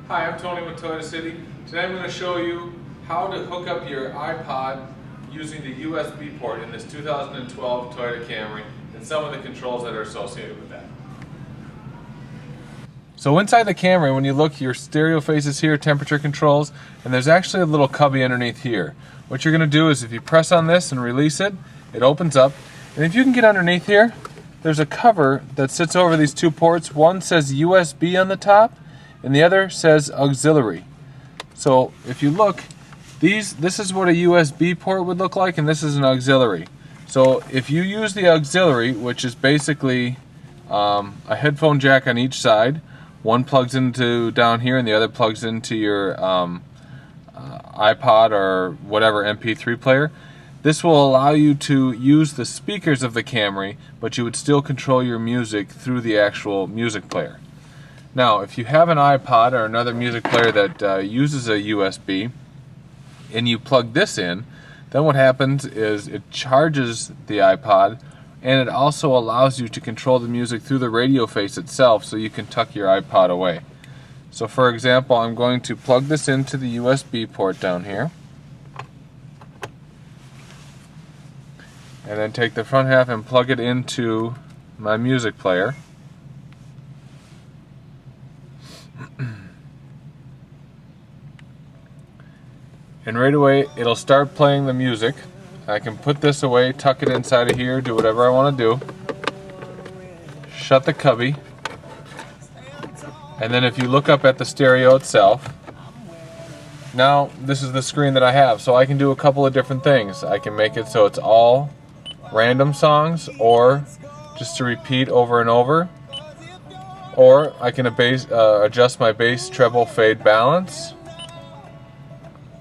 Hi, I'm Tony with Toyota City. Today I'm going to show you how to hook up your iPod using the USB port in this 2012 Toyota Camry and some of the controls that are associated with that. So inside the Camry, when you look, your stereo faces here, temperature controls, and there's actually a little cubby underneath here. What you're going to do is if you press on this and release it, it opens up. And if you can get underneath here, there's a cover that sits over these two ports. One says USB on the top, and the other says auxiliary. So if you look, this is what a USB port would look like, and this is an auxiliary. So if you use the auxiliary, which is basically a headphone jack on each side, one plugs into down here and the other plugs into your iPod or whatever MP3 player. This will allow you to use the speakers of the Camry, but you would still control your music through the actual music player. Now, if you have an iPod or another music player that uses a USB, and you plug this in, then what happens is it charges the iPod, and it also allows you to control the music through the radio face itself, so you can tuck your iPod away. So for example, I'm going to plug this into the USB port down here, and then take the front half and plug it into my music player. And right away it'll start playing the music. I can put this away, tuck it inside of here, do whatever I want to do. Shut the cubby. And then if you look up at the stereo itself, now this is the screen that I have, so I can do a couple of different things. I can make it so it's all random songs, or just to repeat over and over, or I can adjust my bass, treble, fade, balance,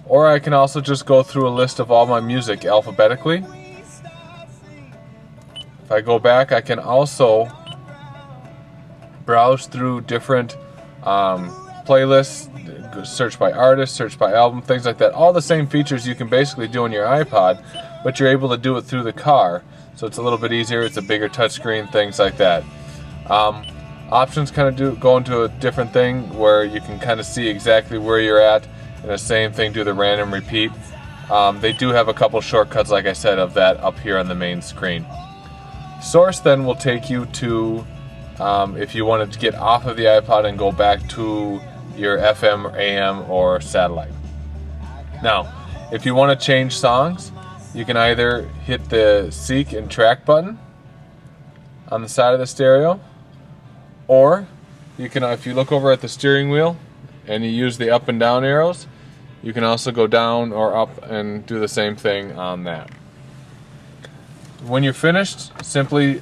or I can also just go through a list of all my music alphabetically. If I go back, I can also browse through different playlists, search by artist, search by album, things like that. All the same features you can basically do on your iPod, but you're able to do it through the car. So it's a little bit easier, it's a bigger touchscreen, things like that. Options kind of go into a different thing where you can kind of see exactly where you're at, and the same thing, do the random repeat. They do have a couple shortcuts, like I said, of that up here on the main screen. Source then will take you to, if you wanted to get off of the iPod and go back to your FM or AM or satellite. Now, if you want to change songs, you can either hit the Seek and Track button on the side of the stereo, or you can, if you look over at the steering wheel and you use the up and down arrows, you can also go down or up and do the same thing on that. When you're finished, simply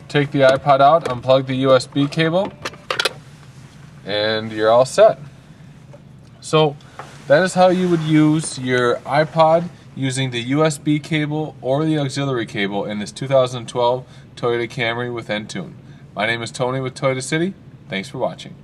take the iPod out, unplug the USB cable, and you're all set. So that is how you would use your iPod using the USB cable or the auxiliary cable in this 2012 Toyota Camry with Entune. My name is Tony with Toyota City. Thanks for watching.